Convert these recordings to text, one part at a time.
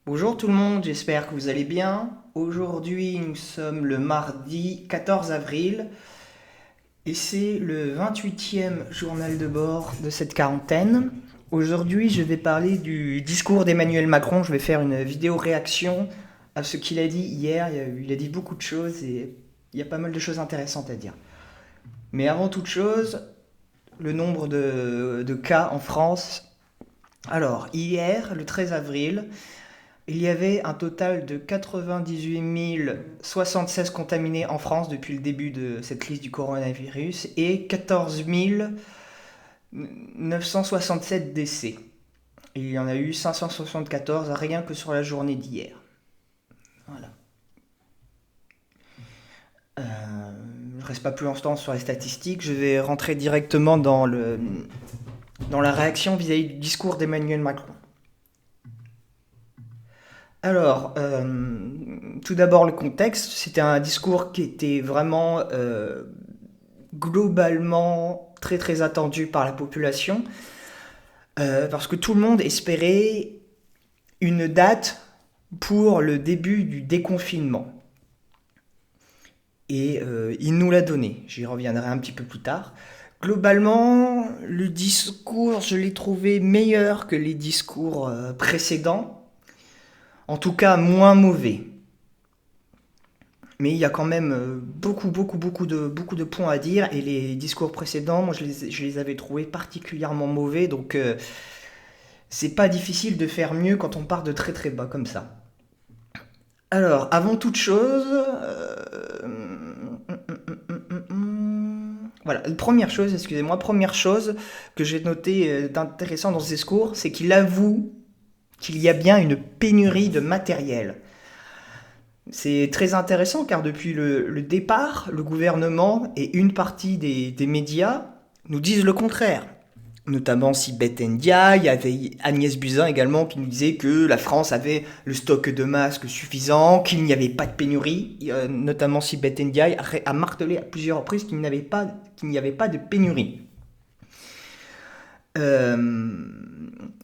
Bonjour tout le monde, j'espère que vous allez bien. Aujourd'hui, nous sommes le mardi 14 avril et c'est le 28e journal de bord de cette quarantaine. Aujourd'hui, je vais parler du discours d'Emmanuel Macron. Je vais faire une vidéo réaction à ce qu'il a dit hier. Il a dit beaucoup de choses et il y a pas mal de choses intéressantes à dire. Mais avant toute chose, le nombre de cas en France. Alors, hier, le 13 avril, il y avait un total de 98 076 contaminés en France depuis le début de cette crise du coronavirus et 14 967 décès. Il y en a eu 574 rien que sur la journée d'hier. Voilà. Je ne reste pas plus longtemps sur les statistiques, je vais rentrer directement dans la réaction vis-à-vis du discours d'Emmanuel Macron. Alors, tout d'abord le contexte, c'était un discours qui était vraiment globalement très très attendu par la population, parce que tout le monde espérait une date pour le début du déconfinement. Et il nous l'a donné, j'y reviendrai un petit peu plus tard. Globalement, le discours, je l'ai trouvé meilleur que les discours précédents, en tout cas moins mauvais. Mais il y a quand même beaucoup de points à dire et les discours précédents, moi je les avais trouvés particulièrement mauvais, donc c'est pas difficile de faire mieux quand on part de très très bas comme ça. Alors, avant toute chose, voilà, première chose que j'ai noté d'intéressant dans ce discours, c'est qu'il avoue qu'il y a bien une pénurie de matériel. C'est très intéressant car depuis le départ, le gouvernement et une partie des médias nous disent le contraire. Notamment Sibeth Ndiaye, il y avait Agnès Buzyn également qui nous disait que la France avait le stock de masques suffisant, qu'il n'y avait pas de pénurie. Notamment Sibeth Ndiaye a martelé à plusieurs reprises qu'il n'y avait pas de pénurie.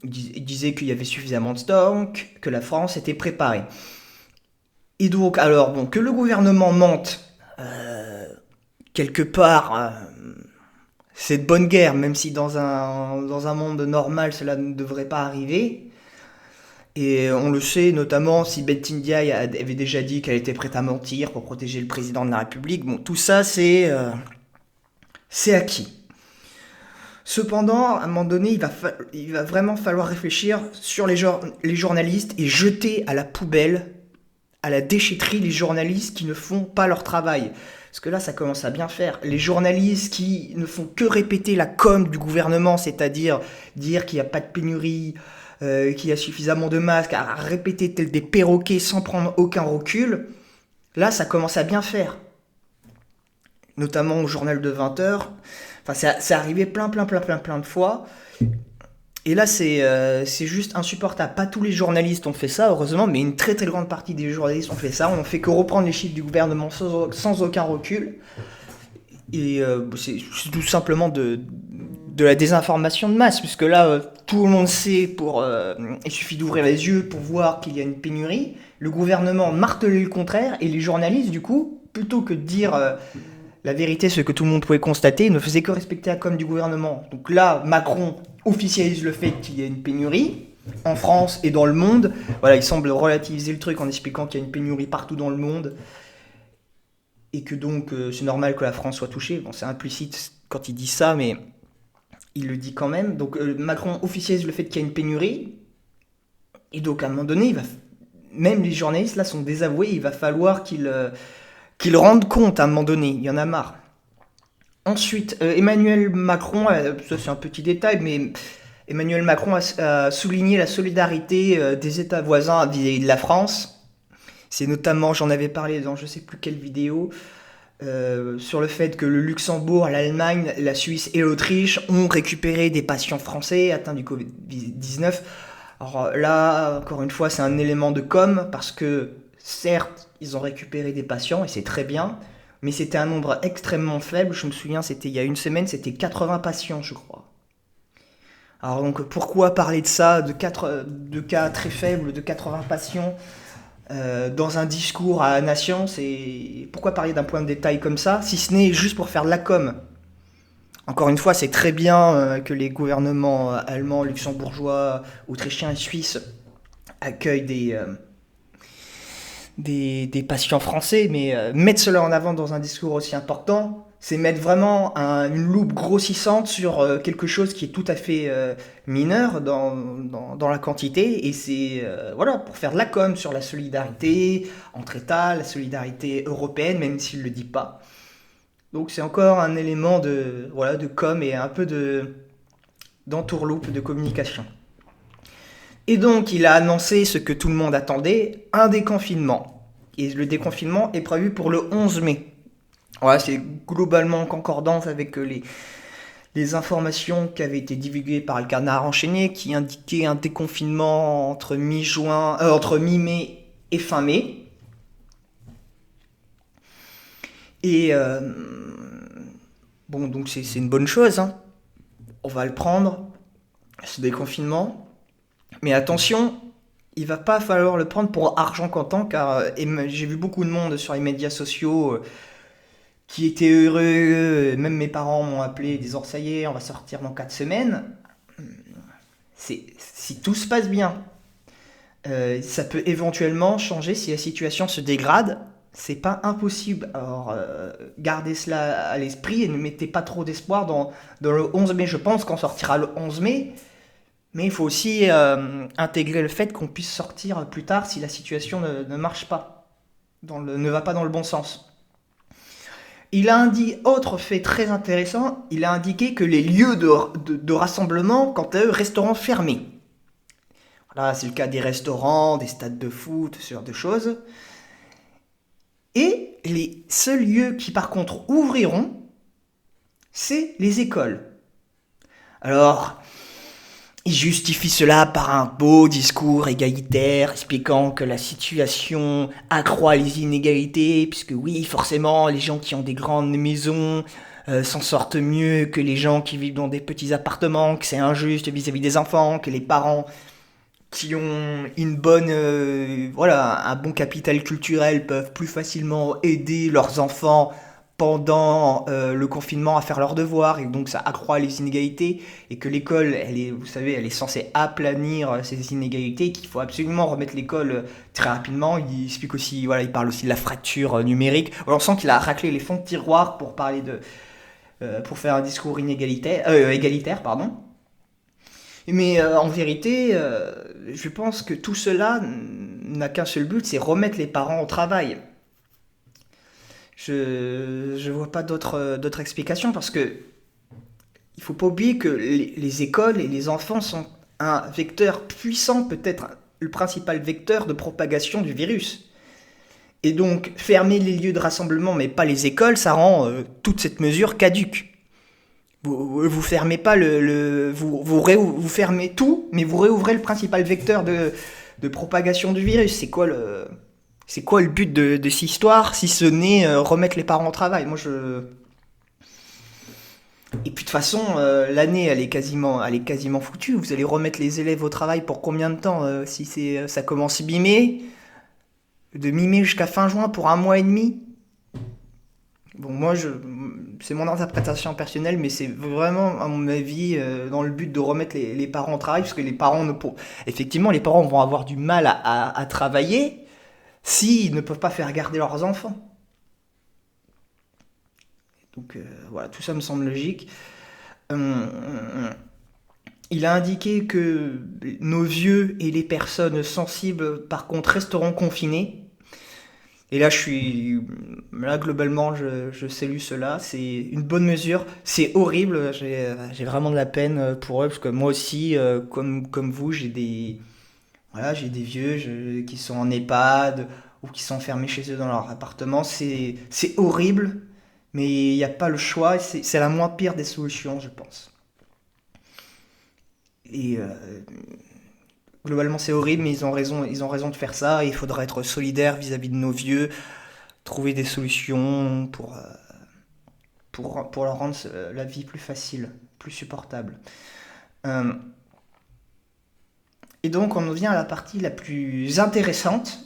Il disait qu'il y avait suffisamment de stock, que la France était préparée. Et donc, alors, bon, que le gouvernement mente, quelque part, c'est de bonne guerre, même si dans un monde normal, cela ne devrait pas arriver. Et on le sait, notamment si Betty Ndiaye avait déjà dit qu'elle était prête à mentir pour protéger le président de la République. Bon, tout ça, c'est acquis. Cependant, à un moment donné, il va vraiment falloir réfléchir sur les journalistes et jeter à la poubelle, à la déchetterie, les journalistes qui ne font pas leur travail. Parce que là, ça commence à bien faire. Les journalistes qui ne font que répéter la com du gouvernement, c'est-à-dire dire qu'il n'y a pas de pénurie, qu'il y a suffisamment de masques, à répéter tels des perroquets sans prendre aucun recul, là, ça commence à bien faire. Notamment au journal de 20 heures. Enfin, c'est arrivé plein de fois. Et là, c'est juste insupportable. Pas tous les journalistes ont fait ça, heureusement, mais une très très grande partie des journalistes ont fait ça. On fait que reprendre les chiffres du gouvernement sans aucun recul. Et c'est tout simplement de la désinformation de masse, puisque là, tout le monde sait, il suffit d'ouvrir les yeux pour voir qu'il y a une pénurie. Le gouvernement martelait le contraire, et les journalistes, du coup, plutôt que de dire la vérité, ce que tout le monde pouvait constater, ne faisaient que respecter la com du gouvernement. Donc là, Macron officialise le fait qu'il y a une pénurie en France et dans le monde. Voilà, il semble relativiser le truc en expliquant qu'il y a une pénurie partout dans le monde et que donc c'est normal que la France soit touchée. Bon, c'est implicite quand il dit ça, mais il le dit quand même. Donc Macron officialise le fait qu'il y a une pénurie et donc à un moment donné, même les journalistes là sont désavoués. Il va falloir qu'ils rendent compte à un moment donné. Il y en a marre. Ensuite, Emmanuel Macron, ça c'est un petit détail, mais Emmanuel Macron a souligné la solidarité des États voisins vis-à-vis de la France. C'est notamment, j'en avais parlé dans je sais plus quelle vidéo, sur le fait que le Luxembourg, l'Allemagne, la Suisse et l'Autriche ont récupéré des patients français atteints du Covid-19. Alors là, encore une fois, c'est un élément de com, parce que certes, ils ont récupéré des patients, et c'est très bien, mais c'était un nombre extrêmement faible. Je me souviens, c'était il y a une semaine, c'était 80 patients, je crois. Alors donc pourquoi parler de ça, de cas très faibles, de 80 patients dans un discours à la nation, pourquoi parler d'un point de détail comme ça, si ce n'est juste pour faire de la com. Encore une fois, c'est très bien que les gouvernements allemands, luxembourgeois, autrichiens et suisses accueillent des patients français, mais mettre cela en avant dans un discours aussi important, c'est mettre vraiment une loupe grossissante sur quelque chose qui est tout à fait mineur dans la quantité, et c'est voilà, pour faire de la com sur la solidarité entre États, la solidarité européenne, même s'il ne le dit pas. Donc c'est encore un élément voilà, de com et un peu d'entourloupe de communication. Et donc, il a annoncé ce que tout le monde attendait, un déconfinement. Et le déconfinement est prévu pour le 11 mai. Voilà, c'est globalement en concordance avec les informations qui avaient été divulguées par le Canard enchaîné, qui indiquaient un déconfinement entre mi-mai et fin mai. Et bon, donc c'est une bonne chose, hein. On va le prendre, ce déconfinement. Mais attention, il va pas falloir le prendre pour argent comptant, car j'ai vu beaucoup de monde sur les médias sociaux qui étaient heureux. Même mes parents m'ont appelé, disant ça y est, on va sortir dans 4 semaines. Si tout se passe bien, ça peut éventuellement changer si la situation se dégrade. C'est pas impossible. Alors, gardez cela à l'esprit et ne mettez pas trop d'espoir dans le 11 mai. Je pense qu'on sortira le 11 mai. Mais il faut aussi intégrer le fait qu'on puisse sortir plus tard si la situation ne marche pas, ne va pas dans le bon sens. Il a indiqué, autre fait très intéressant, il a indiqué que les lieux de rassemblement, quant à eux, resteront fermés. Voilà, c'est le cas des restaurants, des stades de foot, ce genre de choses. Et les seuls lieux qui par contre ouvriront, c'est les écoles. Alors, il justifie cela par un beau discours égalitaire, expliquant que la situation accroît les inégalités, puisque oui, forcément, les gens qui ont des grandes maisons s'en sortent mieux que les gens qui vivent dans des petits appartements, que c'est injuste vis-à-vis des enfants, que les parents qui ont voilà, un bon capital culturel peuvent plus facilement aider leurs enfants pendant le confinement à faire leurs devoirs, et donc ça accroît les inégalités, et que l'école, vous savez, elle est censée aplanir ces inégalités, qu'il faut absolument remettre l'école très rapidement. Il explique aussi, voilà, il parle aussi de la fracture numérique. On sent qu'il a raclé les fonds de tiroir pour parler pour faire un discours égalitaire, pardon. Mais en vérité, je pense que tout cela n'a qu'un seul but, c'est remettre les parents au travail. Je vois pas d'autres explications, parce que il faut pas oublier que les écoles et les enfants sont un vecteur puissant, peut-être le principal vecteur de propagation du virus. Et donc fermer les lieux de rassemblement mais pas les écoles, ça rend toute cette mesure caduque. Vous fermez pas vous fermez tout, mais vous réouvrez le principal vecteur de propagation du virus. C'est quoi le but de cette histoire, si ce n'est remettre les parents au travail? Et puis de toute façon, l'année elle est quasiment foutue. Vous allez remettre les élèves au travail pour combien de temps, si ça commence mi-mai, de mi-mai jusqu'à fin juin pour un mois et demi? Bon, c'est mon interprétation personnelle, mais c'est vraiment, à mon avis, dans le but de remettre les parents au travail, parce que effectivement, les parents vont avoir du mal à travailler s'ils ne peuvent pas faire garder leurs enfants. Donc voilà, tout ça me semble logique. Euh, il a indiqué que nos vieux et les personnes sensibles, par contre, resteront confinés. Et là, globalement, je salue cela. C'est une bonne mesure. C'est horrible. J'ai vraiment de la peine pour eux, parce que moi aussi, comme vous, j'ai des vieux qui sont en EHPAD ou qui sont enfermés chez eux dans leur appartement. C'est horrible, mais il n'y a pas le choix. C'est la moins pire des solutions, je pense. Et globalement, c'est horrible, mais ils ont raison de faire ça. Et il faudra être solidaire vis-à-vis de nos vieux, trouver des solutions pour leur rendre la vie plus facile, plus supportable. Euh, Et donc on en vient à la partie la plus intéressante,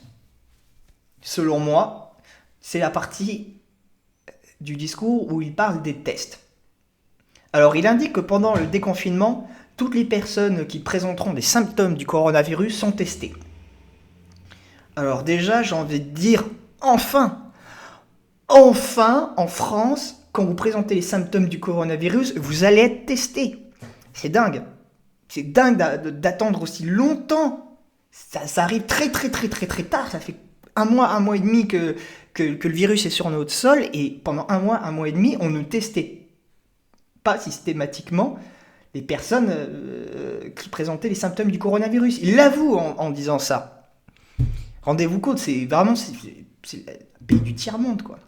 selon moi, c'est la partie du discours où il parle des tests. Alors il indique que pendant le déconfinement, toutes les personnes qui présenteront des symptômes du coronavirus sont testées. Alors déjà, j'ai envie de dire, enfin, en France, quand vous présentez les symptômes du coronavirus, vous allez être testé. C'est dingue. C'est dingue d'attendre aussi longtemps. Ça arrive très très très très très tard. Ça fait un mois et demi que le virus est sur notre sol. Et pendant un mois et demi, on ne testait pas systématiquement les personnes qui présentaient les symptômes du coronavirus. Il l'avoue en disant ça. Rendez-vous compte, c'est vraiment c'est le pays du tiers-monde, quoi.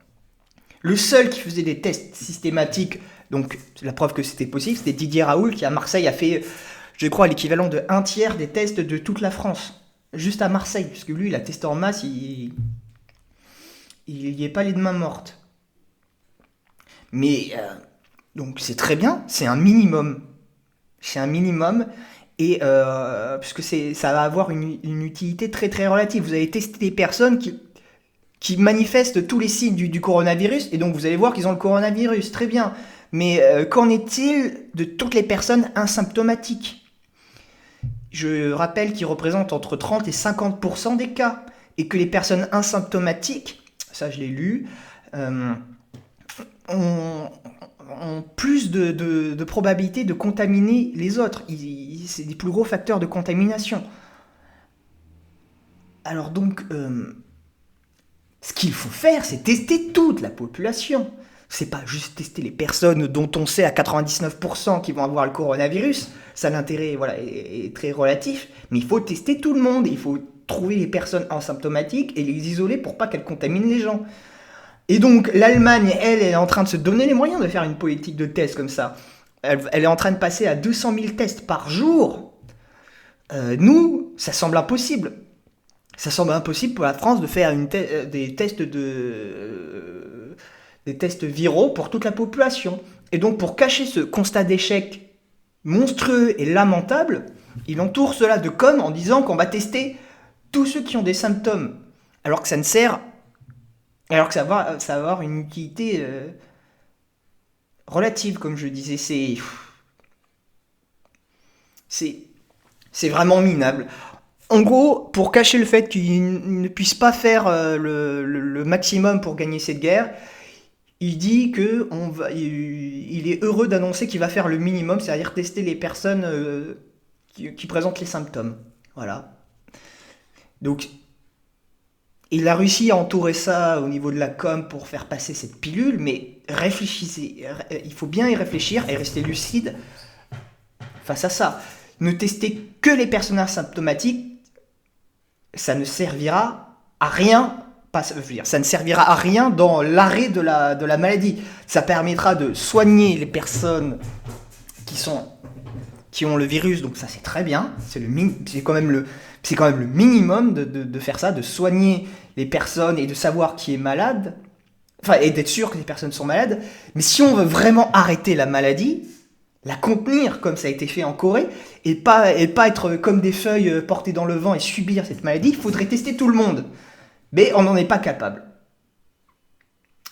Le seul qui faisait des tests systématiques, donc la preuve que c'était possible, c'était Didier Raoult qui à Marseille a fait, je crois, l'équivalent de 1/3 des tests de toute la France. Juste à Marseille, puisque lui, il a testé en masse, il n'y est pas les mains mortes. Mais, donc c'est très bien, c'est un minimum. C'est un minimum, et puisque ça va avoir une utilité très très relative. Vous allez tester des personnes qui manifestent tous les signes du coronavirus, et donc vous allez voir qu'ils ont le coronavirus, très bien. Mais qu'en est-il de toutes les personnes asymptomatiques ? Je rappelle qu'ils représentent entre 30 et 50% des cas, et que les personnes asymptomatiques, ça je l'ai lu, ont plus de probabilité de contaminer les autres. C'est des plus gros facteurs de contamination. Alors donc, ce qu'il faut faire, c'est tester toute la population. C'est pas juste tester les personnes dont on sait à 99% qu'ils vont avoir le coronavirus. Ça, l'intérêt est très relatif. Mais il faut tester tout le monde. Il faut trouver les personnes asymptomatiques et les isoler pour pas qu'elles contaminent les gens. Et donc l'Allemagne, elle est en train de se donner les moyens de faire une politique de tests comme ça. Elle est en train de passer à 200 000 tests par jour. Nous, ça semble impossible. Ça semble impossible pour la France de faire des tests viraux pour toute la population. Et donc pour cacher ce constat d'échec monstrueux et lamentable, il entoure cela de com en disant qu'on va tester tous ceux qui ont des symptômes. Alors que ça va avoir une utilité relative, comme je disais. C'est vraiment minable. En gros, pour cacher le fait qu'il ne puisse pas faire le maximum pour gagner cette guerre, il dit il est heureux d'annoncer qu'il va faire le minimum, c'est-à-dire tester les personnes qui présentent les symptômes. Voilà. Donc, il a réussi à entourer ça au niveau de la com pour faire passer cette pilule, mais réfléchissez, il faut bien y réfléchir et rester lucide face à ça. Ne tester que les personnes asymptomatiques, ça ne servira à rien. Ça ne servira à rien dans l'arrêt de la maladie. Ça permettra de soigner les personnes qui ont le virus, donc ça c'est très bien. C'est quand même le minimum de faire ça, de soigner les personnes et de savoir qui est malade, et d'être sûr que les personnes sont malades. Mais si on veut vraiment arrêter la maladie, la contenir comme ça a été fait en Corée, et pas être comme des feuilles portées dans le vent et subir cette maladie, il faudrait tester tout le monde. Mais on n'en est pas capable.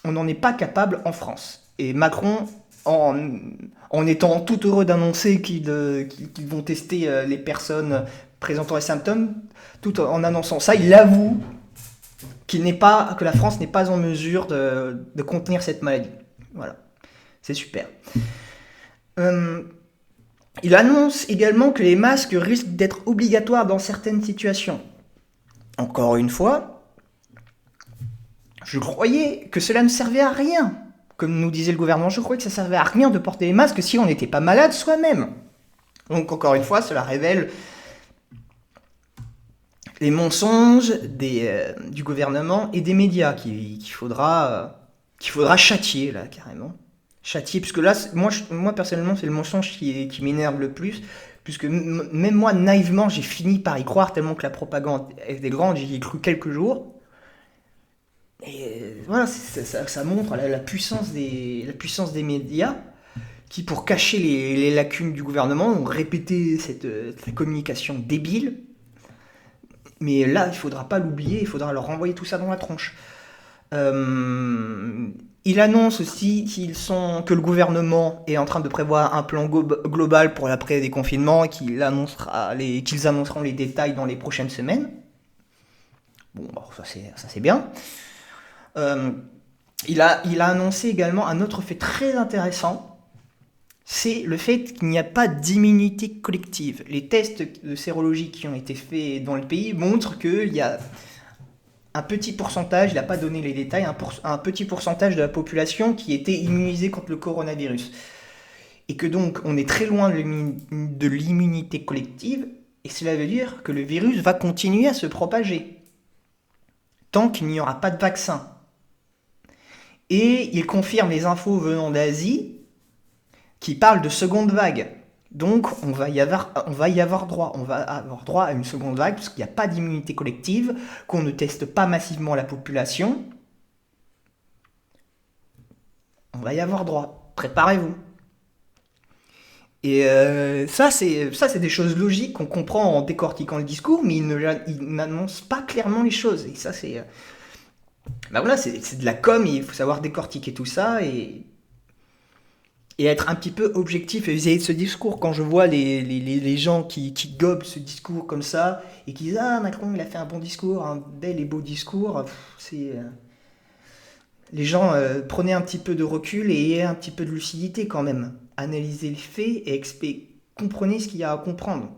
On n'en est pas capable en France. Et Macron, en étant tout heureux d'annoncer qu'ils vont tester les personnes présentant les symptômes, tout en annonçant ça, il avoue que la France n'est pas en mesure de contenir cette maladie. Voilà, c'est super. Il annonce également que les masques risquent d'être obligatoires dans certaines situations. Encore une fois, je croyais que cela ne servait à rien. Comme nous disait le gouvernement, je croyais que ça servait à rien de porter les masques si on n'était pas malade soi-même. Donc encore une fois, cela révèle les mensonges du gouvernement et des médias qu'il faudra châtier, là, carrément. Châtier, puisque là, moi personnellement, c'est le mensonge qui m'énerve le plus, puisque même moi, naïvement, j'ai fini par y croire tellement que la propagande était grande, j'y ai cru quelques jours. Et voilà, ça montre la puissance des médias. qui, pour cacher les lacunes du gouvernement, ont répété cette communication débile. Mais là, il ne faudra pas l'oublier, il faudra leur renvoyer tout ça dans la tronche. Il annonce aussi que le gouvernement est en train de prévoir un plan global pour l'après-déconfinement et qu'ils annonceront les détails dans les prochaines semaines. Bon, ça c'est bien. Il a annoncé également un autre fait très intéressant, c'est le fait qu'il n'y a pas d'immunité collective. Les tests de sérologie qui ont été faits dans le pays montrent qu'il y a un petit pourcentage, il n'a pas donné les détails, un petit pourcentage de la population qui était immunisée contre le coronavirus. Et que donc on est très loin de l'immunité collective, et cela veut dire que le virus va continuer à se propager tant qu'il n'y aura pas de vaccin. Et il confirme les infos venant d'Asie qui parlent de seconde vague. Donc on va y avoir droit à une seconde vague parce qu'il n'y a pas d'immunité collective, qu'on ne teste pas massivement la population. On va y avoir droit. Préparez-vous. Et ça c'est des choses logiques qu'on comprend en décortiquant le discours, mais il n'annonce pas clairement les choses. Et ça c'est... voilà, c'est de la com, il faut savoir décortiquer tout ça et être un petit peu objectif vis-à-vis de ce discours. Quand je vois les gens qui gobent ce discours comme ça et qui disent « Ah, Macron, il a fait un bon discours, un bel et beau discours », les gens, prenez un petit peu de recul et ayez un petit peu de lucidité quand même. Analysez les faits et comprenez ce qu'il y a à comprendre.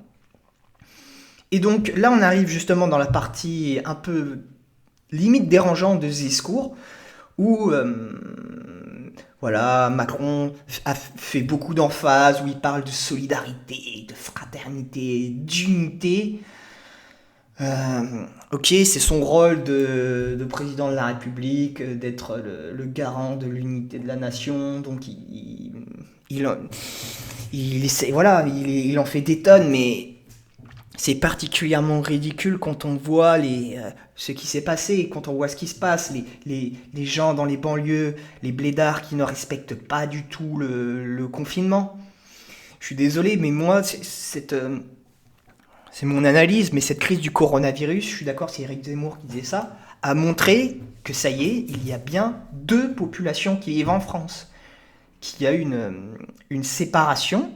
Et donc là, on arrive justement dans la partie un peu limite dérangeante de ce discours où Macron a fait beaucoup d'emphase, où il parle de solidarité, de fraternité, d'unité. C'est son rôle de président de la République, d'être le garant de l'unité de la nation, donc il en fait des tonnes, mais c'est particulièrement ridicule quand on voit ce qui s'est passé, quand on voit ce qui se passe, les gens dans les banlieues, les blédards qui ne respectent pas du tout le confinement. Je suis désolé, mais moi, c'est mon analyse, mais cette crise du coronavirus, je suis d'accord, c'est Éric Zemmour qui disait ça, a montré que ça y est, il y a bien 2 populations qui vivent en France, qu'il y a une séparation.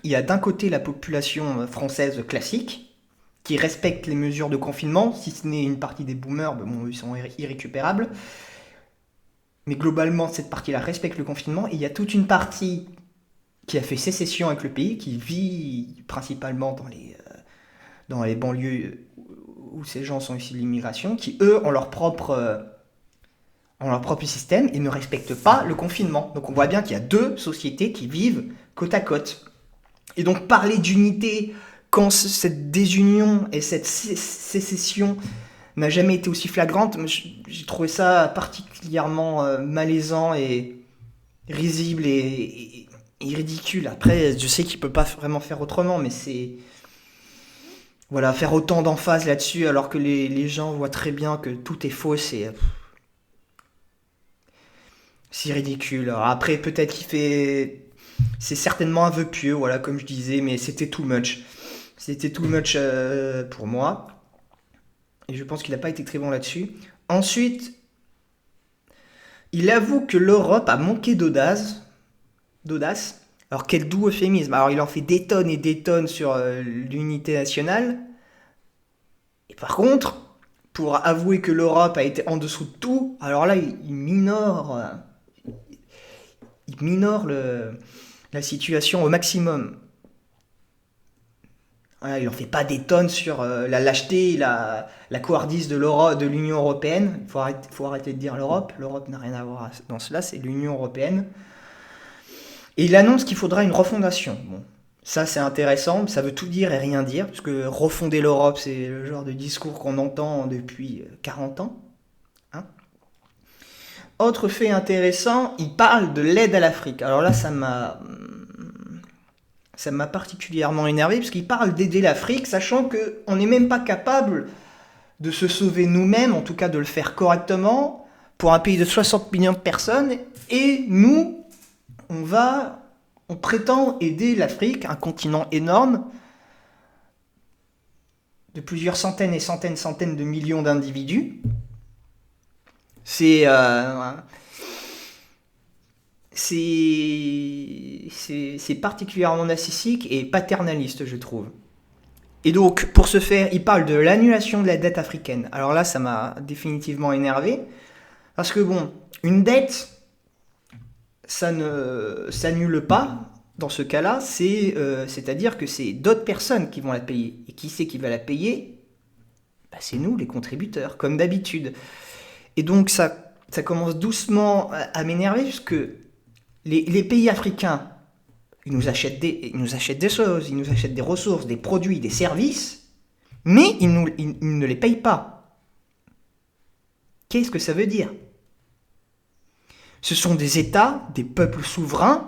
Il y a d'un côté la population française classique, qui respecte les mesures de confinement, si ce n'est une partie des boomers, ils sont irrécupérables. Mais globalement, cette partie-là respecte le confinement. Et il y a toute une partie qui a fait sécession avec le pays, qui vit principalement dans les banlieues où ces gens sont issus de l'immigration, qui eux ont leur propre système et ne respectent pas le confinement. Donc on voit bien qu'il y a 2 sociétés qui vivent côte à côte. Et donc parler d'unité quand cette désunion et cette sécession n'a jamais été aussi flagrante, j'ai trouvé ça particulièrement malaisant et risible et ridicule. Après, je sais qu'il ne peut pas vraiment faire autrement, mais c'est... Voilà, faire autant d'emphase là-dessus alors que les gens voient très bien que tout est faux, c'est ridicule. Alors après, peut-être qu'il fait... C'est certainement un vœu pieux, voilà, comme je disais, mais c'était too much. C'était too much pour moi. Et je pense qu'il n'a pas été très bon là-dessus. Ensuite, il avoue que l'Europe a manqué d'audace. Alors quel doux euphémisme. Alors il en fait des tonnes et des tonnes sur l'unité nationale. Et par contre, pour avouer que l'Europe a été en dessous de tout, alors là, il minore la situation au maximum. Voilà, il en fait pas des tonnes sur la lâcheté, la couardise de l'Union Européenne. Il faut arrêter de dire l'Europe. L'Europe n'a rien à voir dans cela, c'est l'Union Européenne. Et il annonce qu'il faudra une refondation. Bon, ça c'est intéressant, ça veut tout dire et rien dire, parce que refonder l'Europe, c'est le genre de discours qu'on entend depuis 40 ans. Hein. Autre fait intéressant, il parle de l'aide à l'Afrique. Alors là, ça m'a particulièrement énervé, parce qu'il parle d'aider l'Afrique, sachant qu'on n'est même pas capable de se sauver nous-mêmes, en tout cas de le faire correctement, pour un pays de 60 millions de personnes, et nous, on va on prétend aider l'Afrique, un continent énorme, de plusieurs centaines et centaines de millions d'individus. C'est particulièrement narcissique et paternaliste, je trouve. Et donc, pour ce faire, il parle de l'annulation de la dette africaine. Alors là, ça m'a définitivement énervé. Parce que bon, une dette, ça ne s'annule pas. Dans ce cas-là, c'est-à-dire que c'est d'autres personnes qui vont la payer. Et qui c'est qui va la payer? C'est nous, les contributeurs, comme d'habitude. Et donc, ça commence doucement à m'énerver, puisque les pays africains, ils nous achètent des choses, ils nous achètent des ressources, des produits, des services, mais ils ne les payent pas. Qu'est-ce que ça veut dire? Ce sont des États, des peuples souverains.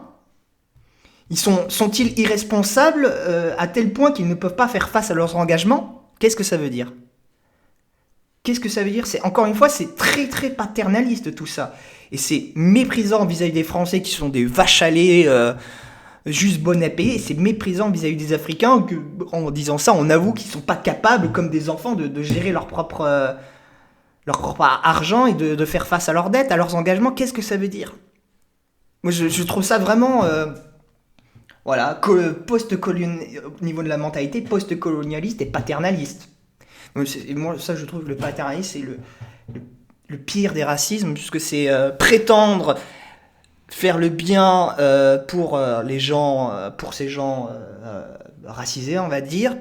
Sont-ils irresponsables à tel point qu'ils ne peuvent pas faire face à leurs engagements? Qu'est-ce que ça veut dire? Qu'est-ce que ça veut dire? Encore une fois, c'est très très paternaliste tout ça. Et c'est méprisant vis-à-vis des Français qui sont des vaches à lait, juste bonnes à payer. Et c'est méprisant vis-à-vis des Africains en disant ça, on avoue qu'ils ne sont pas capables, comme des enfants, de gérer leur propre argent et de faire face à leurs dettes, à leurs engagements. Qu'est-ce que ça veut dire? Moi, je trouve ça vraiment... Voilà, au niveau de la mentalité, post-colonialiste et paternaliste. Moi, ça, je trouve le paternalisme, c'est le pire des racismes, puisque c'est prétendre faire le bien pour les gens, pour ces gens racisés, on va dire.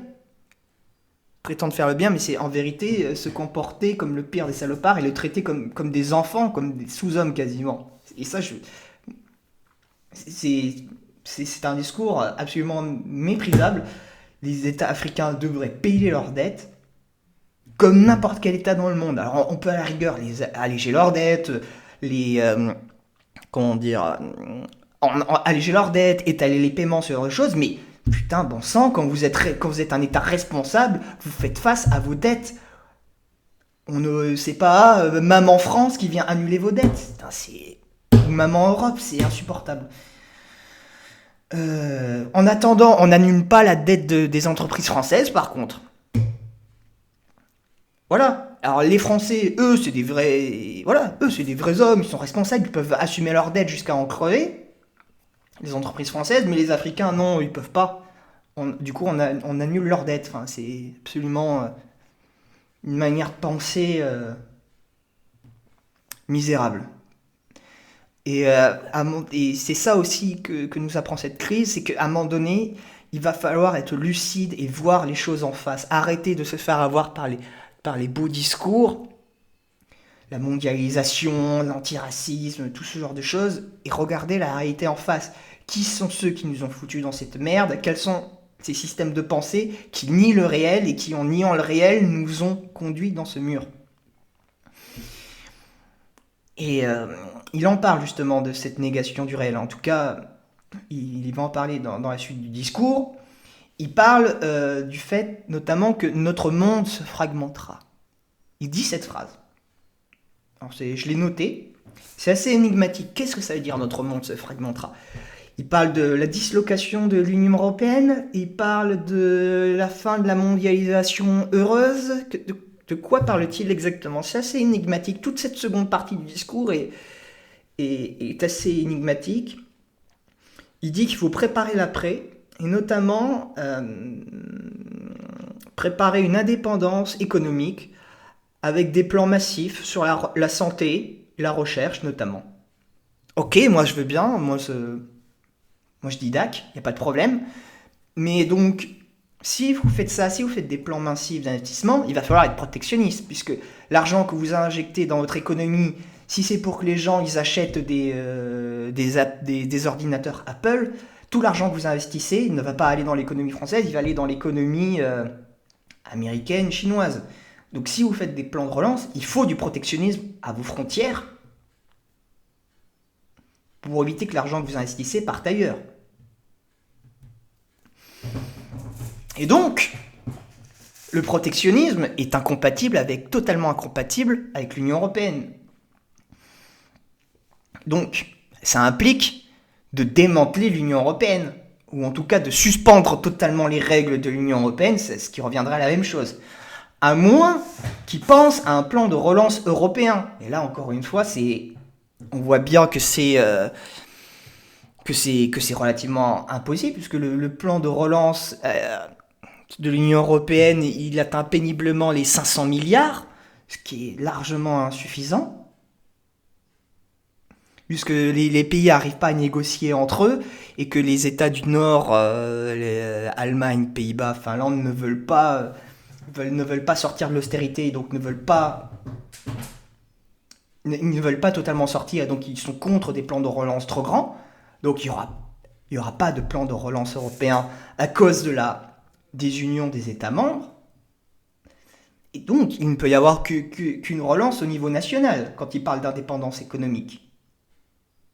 Prétendre faire le bien, mais c'est en vérité se comporter comme le pire des salopards et le traiter comme des enfants, comme des sous-hommes quasiment. Et ça, c'est un discours absolument méprisable. Les États africains devraient payer leurs dettes comme n'importe quel État dans le monde. Alors on peut à la rigueur alléger leurs dettes, alléger leurs dettes, étaler les paiements sur autre chose, mais putain, bon sang, quand vous êtes un État responsable, vous faites face à vos dettes. C'est pas Maman France qui vient annuler vos dettes. Putain, Maman Europe, c'est insupportable. En attendant, on n'annule pas la dette des entreprises françaises, par contre. Voilà. Alors les Français, eux, c'est des vrais hommes, ils sont responsables, ils peuvent assumer leurs dettes jusqu'à en crever. Les entreprises françaises, mais les Africains, non, ils peuvent pas. Du coup, on annule leurs dettes. Enfin, c'est absolument une manière de penser misérable. Et c'est ça aussi que nous apprend cette crise, c'est qu'à un moment donné, il va falloir être lucide et voir les choses en face. Arrêter de se faire avoir par les beaux discours, la mondialisation, l'antiracisme, tout ce genre de choses, et regarder la réalité en face. Qui sont ceux qui nous ont foutus dans cette merde? Quels sont ces systèmes de pensée qui nient le réel et qui, en niant le réel, nous ont conduits dans ce mur? Et il en parle justement de cette négation du réel. En tout cas, il va en parler dans la suite du discours. Il parle du fait notamment que notre monde se fragmentera. Il dit cette phrase. Alors je l'ai noté. C'est assez énigmatique. Qu'est-ce que ça veut dire notre monde se fragmentera? Il parle de la dislocation de l'Union européenne. Il parle de la fin de la mondialisation heureuse. De quoi parle-t-il exactement? C'est assez énigmatique. Toute cette seconde partie du discours est assez énigmatique. Il dit qu'il faut préparer l'après, et notamment préparer une indépendance économique avec des plans massifs sur la santé et la recherche notamment. Ok, moi je veux bien, moi je dis dac, il n'y a pas de problème. Mais donc, si vous faites ça, si vous faites des plans massifs d'investissement, il va falloir être protectionniste, puisque l'argent que vous injectez dans votre économie, si c'est pour que les gens ils achètent des ordinateurs Apple, tout l'argent que vous investissez ne va pas aller dans l'économie française, il va aller dans l'économie américaine, chinoise. Donc si vous faites des plans de relance, il faut du protectionnisme à vos frontières pour éviter que l'argent que vous investissez parte ailleurs. Et donc, le protectionnisme est totalement incompatible avec l'Union européenne. Donc, ça implique de démanteler l'Union européenne, ou en tout cas de suspendre totalement les règles de l'Union européenne, c'est ce qui reviendra à la même chose. À moins qu'ils pensent à un plan de relance européen. Et là, encore une fois, on voit bien que c'est relativement impossible, puisque le plan de relance de l'Union européenne, il atteint péniblement les 500 milliards, ce qui est largement insuffisant, puisque les pays n'arrivent pas à négocier entre eux, et que les États du Nord, Allemagne, Pays-Bas, Finlande, ne veulent pas sortir de l'austérité, donc ils ne veulent pas totalement sortir, donc ils sont contre des plans de relance trop grands. Donc il y aura pas de plan de relance européen à cause de la désunion des États membres. Et donc il ne peut y avoir qu'une relance au niveau national quand il parle d'indépendance économique,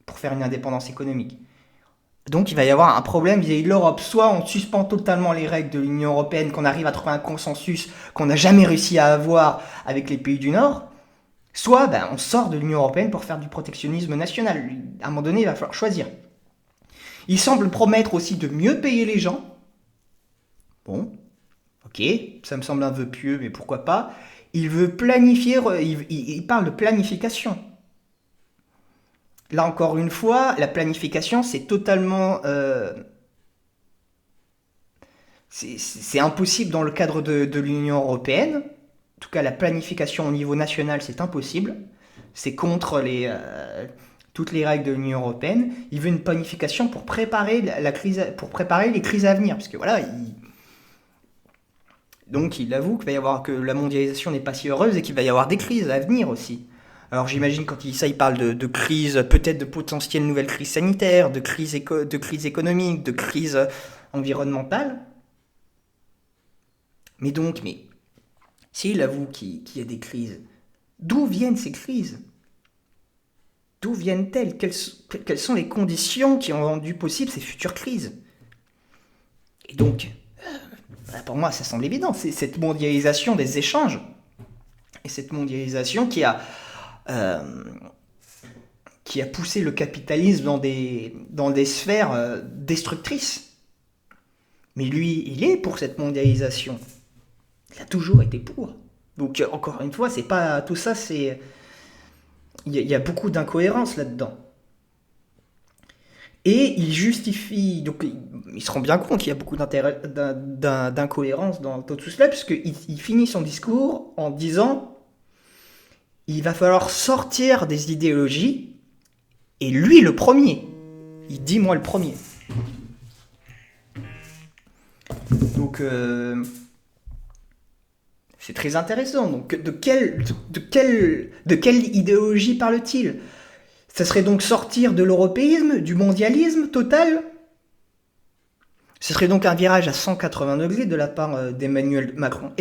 pour faire une indépendance économique. Donc il va y avoir un problème vis-à-vis de l'Europe. Soit on suspend totalement les règles de l'Union européenne, qu'on arrive à trouver un consensus qu'on n'a jamais réussi à avoir avec les pays du Nord, soit on sort de l'Union européenne pour faire du protectionnisme national. À un moment donné, il va falloir choisir. Il semble promettre aussi de mieux payer les gens. Bon, ok, ça me semble un vœu pieux, mais pourquoi pas. Il veut planifier, il parle de planification. Là encore une fois, la planification, c'est totalement... c'est impossible dans le cadre de l'Union européenne. En tout cas, la planification au niveau national, c'est impossible. C'est contre toutes les règles de l'Union européenne. Il veut une planification pour préparer la crise, pour préparer les crises à venir. Parce que voilà, donc il avoue que la mondialisation n'est pas si heureuse et qu'il va y avoir des crises à venir aussi. Alors j'imagine quand il parle de crise, peut-être de potentielles nouvelles crises sanitaires, de crise économique, de crise environnementale. Mais s'il avoue qu'il y a des crises, d'où viennent ces crises? D'où viennent-elles? Quelles sont les conditions qui ont rendu possible ces futures crises? Et donc, pour moi, ça semble évident, c'est cette mondialisation des échanges, et cette mondialisation qui a poussé le capitalisme dans des sphères destructrices. Mais lui, il est pour cette mondialisation. Il a toujours été pour. Donc, encore une fois, c'est pas tout ça, c'est... Il y a beaucoup d'incohérences là-dedans. Et il justifie, donc ils se rend bien compte qu'il y a beaucoup d'incohérences dans tout cela, puisqu'il finit son discours en disant il va falloir sortir des idéologies, et lui le premier. Il dit moi le premier. Donc c'est très intéressant. Donc de quelle idéologie parle-t-il? Ça serait donc sortir de l'européisme, du mondialisme total? Ce serait donc un virage à 180 degrés de la part d'Emmanuel Macron.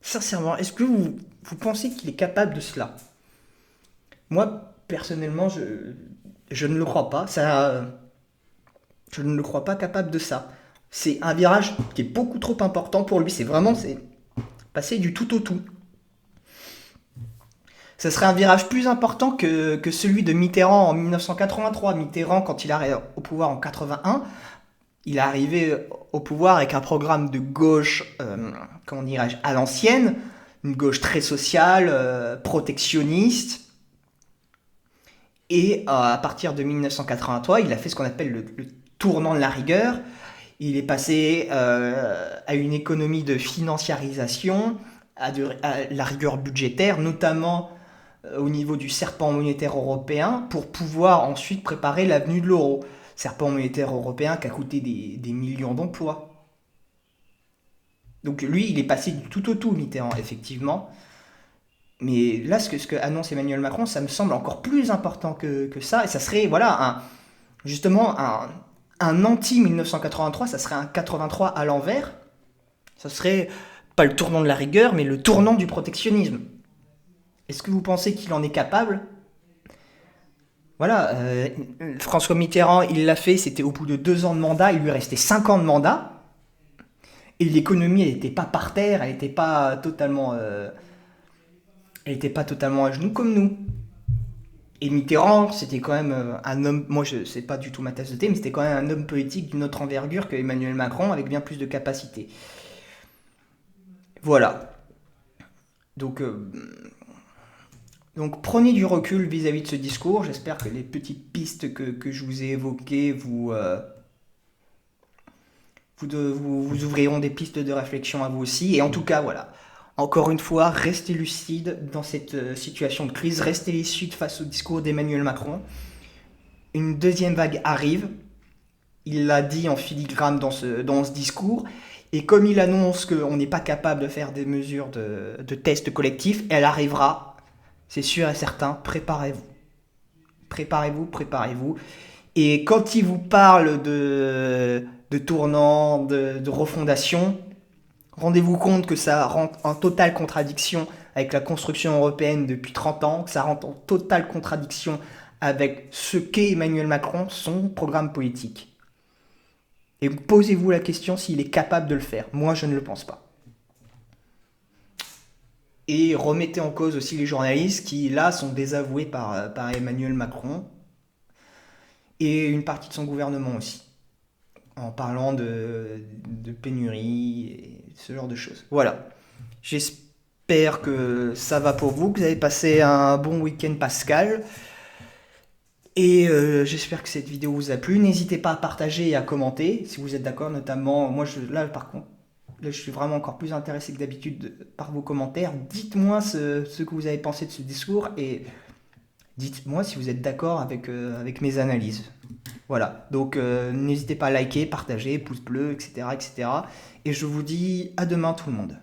Sincèrement, est-ce que vous pensez qu'il est capable de cela? Moi, personnellement, je ne le crois pas. Je ne le crois pas capable de ça. C'est un virage qui est beaucoup trop important pour lui. C'est passer du tout au tout. Ce serait un virage plus important que celui de Mitterrand en 1983. Mitterrand, quand il arrive au pouvoir en 81, il est arrivé au pouvoir avec un programme de gauche, comment dirais-je, à l'ancienne, une gauche très sociale, protectionniste. Et à partir de 1983, il a fait ce qu'on appelle le tournant de la rigueur. Il est passé à une économie de financiarisation, à la rigueur budgétaire, notamment au niveau du serpent monétaire européen, pour pouvoir ensuite préparer l'avenue de l'euro. Serpent monétaire européen qui a coûté des millions d'emplois. Donc lui, il est passé du tout au tout, Mitterrand, effectivement. Mais là, ce que annonce Emmanuel Macron, ça me semble encore plus important que ça. Et ça serait, voilà, justement, un anti-1983, ça serait un 83 à l'envers. Ça serait pas le tournant de la rigueur, mais le tournant du protectionnisme. Est-ce que vous pensez qu'il en est capable? Voilà, François Mitterrand, il l'a fait, c'était au bout de 2 ans de mandat, il lui restait 5 ans de mandat. Et l'économie, elle n'était pas par terre, elle n'était pas totalement à genoux comme nous. Et Mitterrand, c'était quand même un homme, moi je sais pas du tout ma tasse de thé, mais c'était quand même un homme politique d'une autre envergure que Emmanuel Macron, avec bien plus de capacité. Voilà. Donc, donc prenez du recul vis-à-vis de ce discours. J'espère que les petites pistes que je vous ai évoquées vous ouvriront des pistes de réflexion à vous aussi. Et en tout cas, voilà. Encore une fois, restez lucide dans cette situation de crise. Restez lucide face au discours d'Emmanuel Macron. Une deuxième vague arrive. Il l'a dit en filigrane dans ce discours. Et comme il annonce qu'on n'est pas capable de faire des mesures de test collectif, elle arrivera. C'est sûr et certain. Préparez-vous. Préparez-vous, préparez-vous. Et quand il vous parle de tournant, de refondation, rendez-vous compte que ça rentre en totale contradiction avec la construction européenne depuis 30 ans, que ça rentre en totale contradiction avec ce qu'est Emmanuel Macron, son programme politique. Et posez-vous la question s'il est capable de le faire. Moi, je ne le pense pas. Et remettez en cause aussi les journalistes qui, là, sont désavoués par Emmanuel Macron et une partie de son gouvernement aussi, en parlant de pénurie et ce genre de choses. Voilà. J'espère que ça va pour vous, que vous avez passé un bon week-end pascal. Et j'espère que cette vidéo vous a plu. N'hésitez pas à partager et à commenter si vous êtes d'accord, notamment. Moi, là, par contre, là, je suis vraiment encore plus intéressé que d'habitude par vos commentaires. Dites-moi ce que vous avez pensé de ce discours et dites-moi si vous êtes d'accord avec mes analyses. Voilà, donc n'hésitez pas à liker, partager, pouce bleu, etc., etc. Et je vous dis à demain tout le monde.